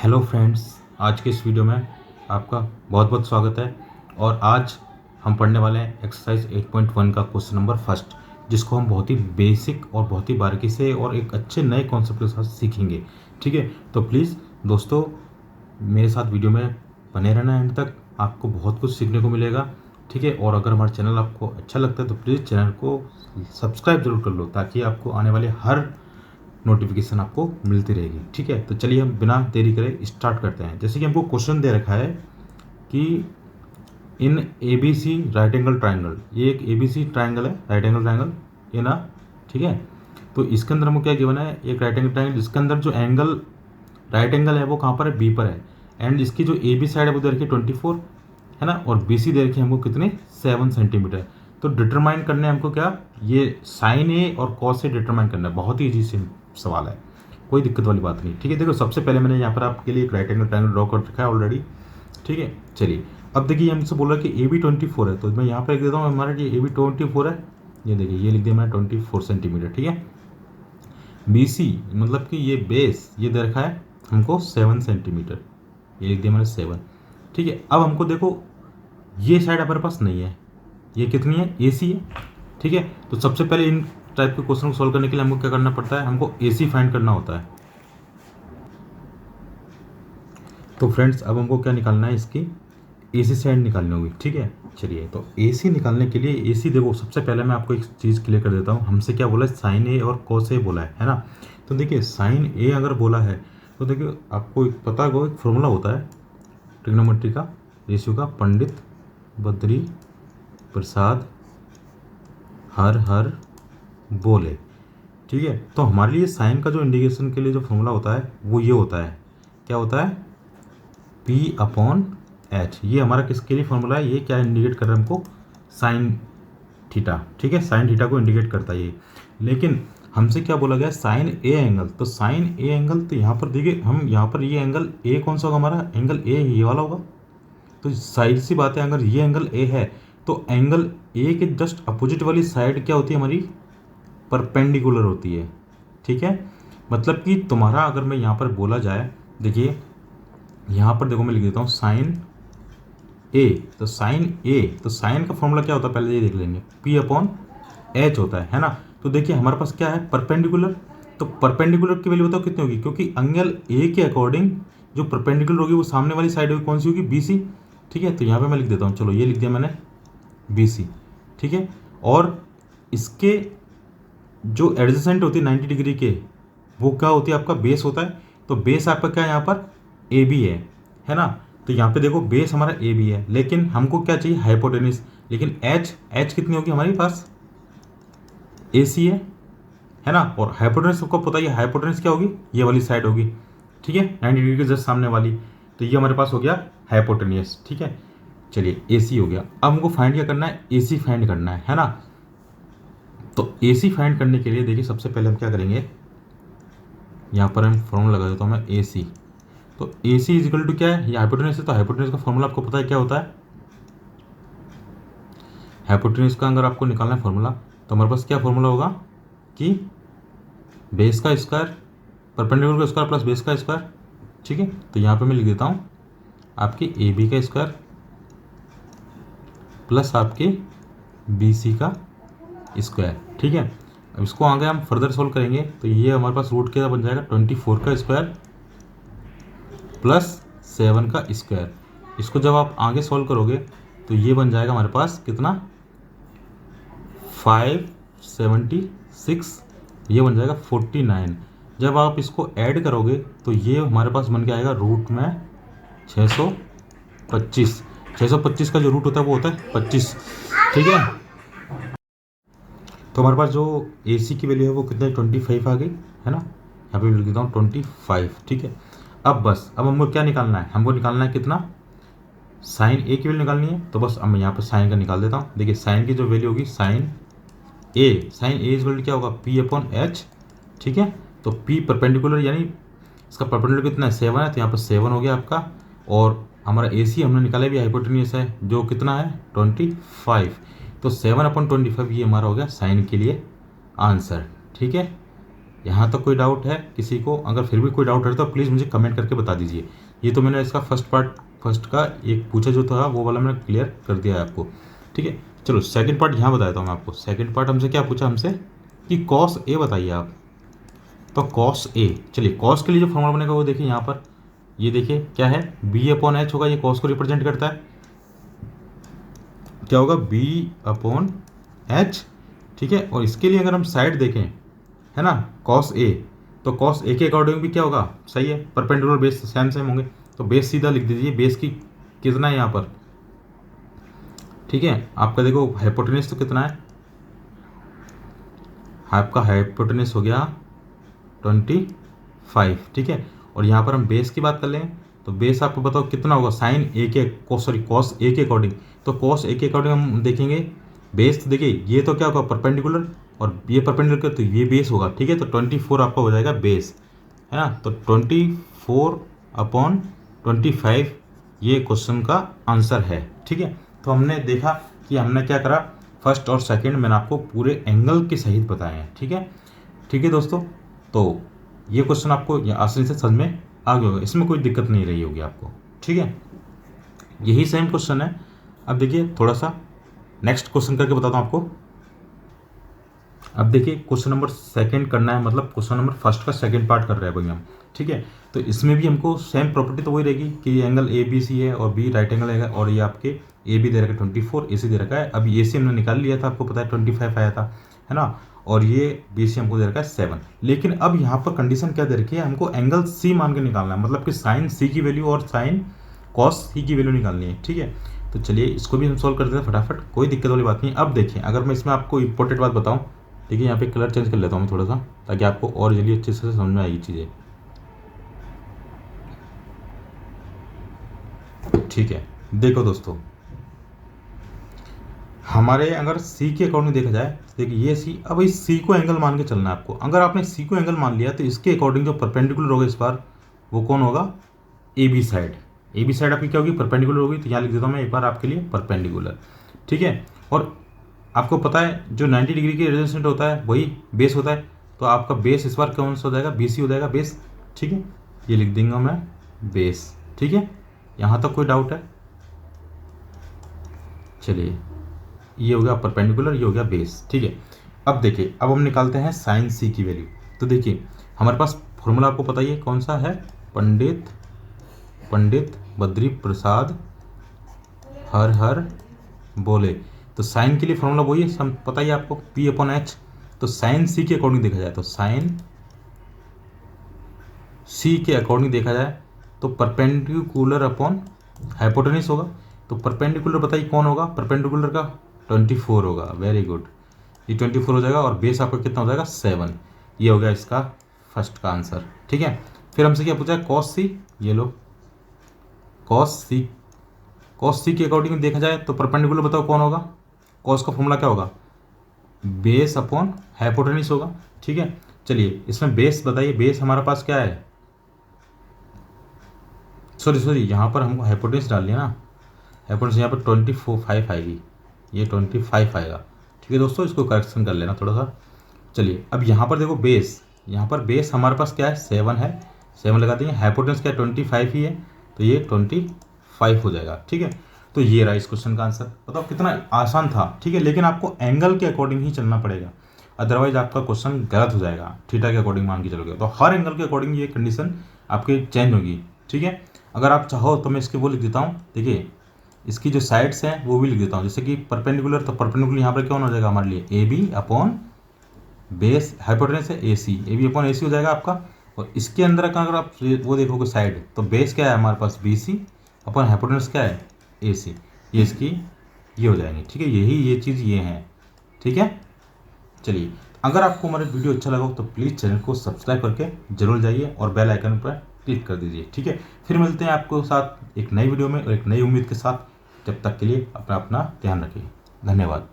Hello friends, आज के इस वीडियो में आपका बहुत बहुत स्वागत है। और आज हम पढ़ने वाले हैं एक्सरसाइज 8.1 का क्वेश्चन नंबर फर्स्ट, जिसको हम बहुत ही बेसिक और बहुत ही बारीकी से और एक अच्छे नए कॉन्सेप्ट के साथ सीखेंगे। ठीक है, तो प्लीज़ दोस्तों मेरे साथ वीडियो में बने रहना एंड तक, आपको बहुत कुछ सीखने को मिलेगा। ठीक है, और अगर हमारा चैनल आपको अच्छा लगता है तो प्लीज़ चैनल को सब्सक्राइब जरूर कर लो, ताकि आपको आने वाले हर नोटिफिकेशन आपको मिलती रहेगी। ठीक है, तो चलिए हम बिना देरी करे स्टार्ट करते हैं। जैसे कि हमको क्वेश्चन दे रखा है कि in A B C right angle triangle, ये एक ए बी सी ट्राइंगल है, राइट एंगल ट्राइंगल ये ना। ठीक है, तो इसके अंदर हमको क्या गिवन है, एक राइट एंगल ट्राइंगल जिसके अंदर जो एंगल राइट एंगल है वो कहाँ पर है, बी पर है। एंड इसकी जो ए बी साइड है वो दे रखी है 24 है ना, और बी सी दे रखी है हमको कितने 7 सेंटीमीटर। तो डिटरमाइन करने हमको क्या, ये साइन ए और कॉस ए डिटरमाइन करना है। बहुत ही ईजी से सवाल है, कोई दिक्कत वाली बात नहीं। ठीक है, देखो सबसे पहले मैंने यहाँ पर आपके लिए एक राइट एंगल ट्रायंगल ड्रॉ कर रखा है ऑलरेडी। ठीक है, चलिए अब देखिए हमसे बोला कि ए बी 24 है, तो मैं यहाँ पर लिख देता हूँ हमारा ये ए बी 24 है। ये देखिए ये लिख दिया मैंने 24 सेंटीमीटर। ठीक है, बी सी मतलब कि ये बेस ये दे रखा है हमको 7 सेंटीमीटर, ये लिख दिया मैंने 7। ठीक है, अब हमको देखो ये साइड हमारे पास नहीं है, ये कितनी है, ए सी है। ठीक है, तो सबसे पहले इन टाइप के क्वेश्चन को सॉल्व करने के लिए हमको क्या करना पड़ता है, हमको ए सी फाइंड करना होता है। तो फ्रेंड्स अब हमको क्या निकालना है, इसकी ए सी साइड निकालनी होगी। ठीक है, चलिए तो ए सी निकालने के लिए ए सी देखो सबसे पहले मैं आपको एक चीज़ क्लियर कर देता हूँ। हमसे क्या बोला है, साइन ए और कॉस ए बोला है ना। तो देखिए साइन ए अगर बोला है तो देखिए आपको पता होगा एक फॉर्मूला होता है ट्रिग्नोमेट्री का, रेशियो का, पंडित बद्री प्रसाद हर हर बोले। ठीक है, तो हमारे लिए साइन का जो इंडिकेशन के लिए जो फॉर्मूला होता है वो ये होता है, क्या होता है, P अपॉन एच। ये हमारा किसके लिए फॉर्मूला है, ये क्या इंडिकेट कर रहा है हमको, साइन थीटा। ठीक है, साइन थीटा को इंडिकेट करता है ये। लेकिन हमसे क्या बोला गया, साइन ए एंगल, तो साइन ए एंगल, तो यहाँ पर देखिए हम यहाँ पर ये एंगल ए कौन सा होगा, हमारा एंगल ए ये वाला होगा। तो साइड सी बात है, अगर ये एंगल ए है तो एंगल ए के जस्ट अपोजिट वाली साइड क्या होती है हमारी, परपेंडिकुलर होती है। ठीक है, मतलब कि तुम्हारा अगर मैं यहाँ पर बोला जाए, देखिए यहाँ पर देखो मैं लिख देता हूँ साइन ए, तो साइन ए, तो साइन का फॉर्मूला क्या होता है पहले ये देख लेंगे, P अपॉन एच होता है ना। तो देखिए हमारे पास क्या है, परपेंडिकुलर, तो परपेंडिकुलर की वैल्यू बताओ कितनी होगी, क्योंकि एंगल ए के अकॉर्डिंग जो परपेंडिकुलर होगी वो सामने वाली साइड होगी, कौन सी होगी, बी सी। ठीक है, तो यहाँ पे मैं लिख देता हूँ, चलो ये लिख दिया मैंने बी सी। ठीक है, और इसके जो एडजेसेंट होती है 90 डिग्री के, वो क्या होती है, आपका बेस होता है। तो बेस आपका क्या है यहाँ पर, ए बी है ना। तो यहाँ पे देखो बेस हमारा ए बी है, लेकिन हमको क्या चाहिए, हाइपोटेनिस। लेकिन एच कितनी होगी हमारे पास, ए सी है ना। और हाइपोटेनिस सबको पता है, हाइपोटेनिस क्या होगी, ये वाली साइड होगी। ठीक है, 90 डिग्री के जस्ट सामने वाली। तो ये हमारे पास हो गया हाइपोटेनियस। ठीक है, चलिए ए सी हो गया। अब हमको फाइंड क्या करना है, ए सी फाइंड करना है ना। तो ए सी फाइंड करने के लिए देखिए सबसे पहले हम क्या करेंगे, यहाँ पर हम फॉर्मूला लगा देता हूँ मैं, ए सी। तो ए सी इज इक्वल टू क्या है, ये हाइपोटेनस है, तो हाइपोटेनस का फॉर्मूला आपको पता है क्या होता है। हाइपोटेनस का अगर आपको निकालना है फॉर्मूला, तो हमारे पास क्या फॉर्मूला होगा कि बेस का स्क्वायर, परपेंडिकुलर का स्क्वायर प्लस बेस का स्क्वायर। ठीक है, तो यहाँ पे मैं लिख देता हूँ आपके ए बी का स्क्वायर प्लस आपके बी सी का स्क्वायर। ठीक है, अब इसको आगे हम फर्दर सोल्व करेंगे, तो ये हमारे पास रूट क्या बन जाएगा, 24 का स्क्वायर प्लस 7 का स्क्वायर। इसको जब आप आगे सोल्व करोगे तो ये बन जाएगा हमारे पास कितना, 576, ये बन जाएगा 49। जब आप इसको ऐड करोगे तो ये हमारे पास बन के आएगा रूट में 625। 625 का जो रूट होता है वो होता है 25। ठीक है, तो हमारे पास जो ए सी की वैल्यू है वो कितने 25 आ गई है ना। यहाँ पे लिख देता हूँ 25। ठीक है, अब बस अब हमको क्या निकालना है, हमको निकालना है कितना, साइन ए की वैल्यू निकालनी है। तो बस अब मैं यहाँ पर साइन का निकाल देता हूँ। देखिए साइन की जो वैल्यू होगी, साइन ए इज वैल्यू क्या होगा, P अपॉन एच। ठीक है, तो P परपेंडिकुलर यानी इसका परपेंडिकुलर कितना है, 7 है, तो यहाँ पर 7 हो गया आपका। और हमारा ए सी हमने निकाला भी हाइपोटेनियस है, जो कितना है 25। तो 7 अपॉन 25 ये हमारा हो गया साइन के लिए आंसर। ठीक है, यहाँ तक कोई डाउट है किसी को? अगर फिर भी कोई डाउट है तो प्लीज़ मुझे कमेंट करके बता दीजिए। ये तो मैंने इसका फर्स्ट का एक पूछा जो था वो वाला मैंने क्लियर कर दिया है आपको, ठीक है। चलो सेकंड पार्ट यहाँ बताता हूँ मैं आपको। सेकंड पार्ट हमसे क्या पूछा, हमसे कि कॉस ए बताइए आप। तो कॉस ए, चलिए कॉस के लिए जो फॉर्मूला बनेगा वो देखिए यहाँ पर, ये देखिए क्या है, बी अपॉन एच होगा, ये कॉस को रिप्रेजेंट करता है। क्या होगा, बी अपॉन एच, ठीक है। और इसके लिए अगर हम साइड देखें, है ना, कॉस ए, तो कॉस ए के अकॉर्डिंग भी क्या होगा, सही है, परपेंडिकुलर बेस सेम सेम होंगे। तो बेस सीधा लिख दीजिए, बेस की कितना है यहाँ पर, ठीक है। आपका देखो हाइपोटेनस तो कितना है, आपका हाइपोटेनस हो गया 25, ठीक है। और यहाँ पर हम बेस की बात कर लें तो बेस आपको बताओ कितना होगा, साइन ए के कॉस ए के अकॉर्डिंग। तो कॉस ए के अकॉर्डिंग हम देखेंगे बेस, तो देखिए ये तो क्या होगा परपेंडिकुलर, और ये परपेंडिकुलर तो ये बेस होगा, ठीक है। तो 24 आपका हो जाएगा बेस, है ना। तो 24 अपॉन 25 ये क्वेश्चन का आंसर है, ठीक है। तो हमने देखा कि हमने क्या करा, फर्स्ट और सेकंड मैंने आपको पूरे एंगल के सहित बताए हैं, ठीक है। ठीक है दोस्तों, तो ये क्वेश्चन आपको आसानी से समझ में आ गया होगा, इसमें कोई दिक्कत नहीं रही होगी आपको, ठीक है। यही सेम क्वेश्चन है। अब देखिए थोड़ा सा नेक्स्ट क्वेश्चन करके बताता हूँ आपको। अब देखिए क्वेश्चन नंबर सेकंड करना है, मतलब क्वेश्चन नंबर फर्स्ट का सेकंड पार्ट कर रहे हैं भाई हम, ठीक है। तो इसमें भी हमको सेम प्रॉपर्टी तो वही रहेगी कि एंगल ए बी सी है और बी राइट एंगल है, और ये आपके ए बी दे रखा है 24, ए सी दे रखा है। अब ए सी हमने निकाल लिया था, आपको पता है 25 आया था, है ना। और ये बी सी हमको दे रखा है 7। लेकिन अब यहाँ पर कंडीशन क्या दे रखी है, हमको एंगल सी मान के निकालना है, मतलब कि साइन सी की वैल्यू और साइन कॉस सी की वैल्यू निकालनी है, ठीक है। तो चलिए इसको भी हम सॉल्व कर देते हैं फटाफट, कोई दिक्कत वाली बात नहीं। अब देखिए अगर मैं इसमें आपको इंपॉर्टेंट बात बताऊँ, देखिए यहाँ पे कलर चेंज कर लेता हूँ मैं थोड़ा सा, ताकि आपको और जल्दी अच्छे से समझ में आएगी चीज़ें, ठीक है। देखो दोस्तों, हमारे अगर सी के अकॉर्डिंग देखा जाए तो देखिए ये सी, अब इस सी को एंगल मान के चलना है आपको। अगर आपने सी को एंगल मान लिया तो इसके अकॉर्डिंग जो परपेंडिकुलर होगा इस बार, वो कौन होगा, A B side. A B side आपकी क्या होगी, परपेंडिकुलर होगी। तो यहाँ लिख देता हूँ मैं एक बार आपके लिए परपेंडिकुलर, ठीक है। और आपको पता है जो 90 डिग्री के एडजेसेंट होता है वही बेस होता है, तो आपका बेस इस बार कौन सा हो जाएगा, बी सी हो जाएगा बेस, ठीक है। ये लिख देंगे मैं बेस, ठीक है। यहाँ तक कोई डाउट है? चलिए ये हो गया परपेंडिकुलर, ये हो गया बेस, ठीक है। अब देखिए अब हम निकालते हैं साइन सी की वैल्यू। तो देखिए हमारे पास फॉर्मूला आपको पता ही है कौन सा है, पंडित बद्री प्रसाद हर हर बोले। तो साइन के लिए फॉर्मूला वही है, हम पता ही आपको, पी अपॉन एच। तो साइन सी के अकॉर्डिंग देखा जाए, तो साइन सी के अकॉर्डिंग देखा जाए तो परपेंडिकुलर अपॉन हाइपोटेनस होगा। तो परपेंडिकुलर बताइए कौन होगा, परपेंडिकुलर का 24 होगा, वेरी गुड, ये 24 हो जाएगा। और बेस आपका कितना हो जाएगा, 7। ये हो गया इसका फर्स्ट का आंसर, ठीक है। फिर हमसे क्या पूछा है, कॉस सी, ये लो कॉस सी के अकॉर्डिंग देखा जाए तो परपेंडिकुलर बताओ कौन होगा, कॉस का फॉर्मूला क्या होगा, बेस अपॉन हाइपोटेनस होगा, ठीक है। चलिए इसमें बेस बताइए, बेस हमारे पास क्या है, सॉरी यहाँ पर हमको हाइपोटेनस डाल लिया ना, हाइपोटेनस यहाँ पर 25 आएगी, ये 25 आएगा, ठीक है दोस्तों। इसको करेक्शन कर लेना थोड़ा सा। चलिए अब यहाँ पर देखो बेस, यहाँ पर बेस हमारे पास क्या है, 7 है, 7 लगा देंगे। हाइपोटेनस क्या है, 25 ही है, तो ये 25 हो जाएगा, ठीक है। तो ये रहा इस क्वेश्चन का आंसर। बताओ कितना आसान था, ठीक है। लेकिन आपको एंगल के अकॉर्डिंग ही चलना पड़ेगा, अदरवाइज आपका क्वेश्चन गलत हो जाएगा। थीटा के अकॉर्डिंग मान के चलोगे तो हर एंगल के अकॉर्डिंग ये कंडीशन आपकी चेंज होगी, ठीक है। अगर आप चाहो तो मैं इसके वो लिख देता हूँ, देखिए इसकी जो साइड्स हैं वो भी लिख देता हूँ। जैसे कि परपेंडिकुलर, तो परपेंडिकुलर यहाँ पर कौन हो जाएगा हमारे लिए, A B upon base, hypotenuse है A C, A B upon ए सी हो जाएगा आपका। और इसके अंदर का अगर आप वो देखोगे साइड, तो बेस क्या है हमारे पास, बी सी अपॉन हाइपोटेनस क्या है, ए सी, ये इसकी ये हो जाएंगे, ठीक है। यही ये चीज़ ये है, ठीक है। चलिए अगर आपको हमारा वीडियो अच्छा लगा हो तो प्लीज़ चैनल को सब्सक्राइब करके जरूर जाइए और बेल आइकन पर क्लिक कर दीजिए, ठीक है। फिर मिलते हैं आपको साथ एक नई वीडियो में और एक नई उम्मीद के साथ। जब तक के लिए अपना ध्यान रखिए, धन्यवाद।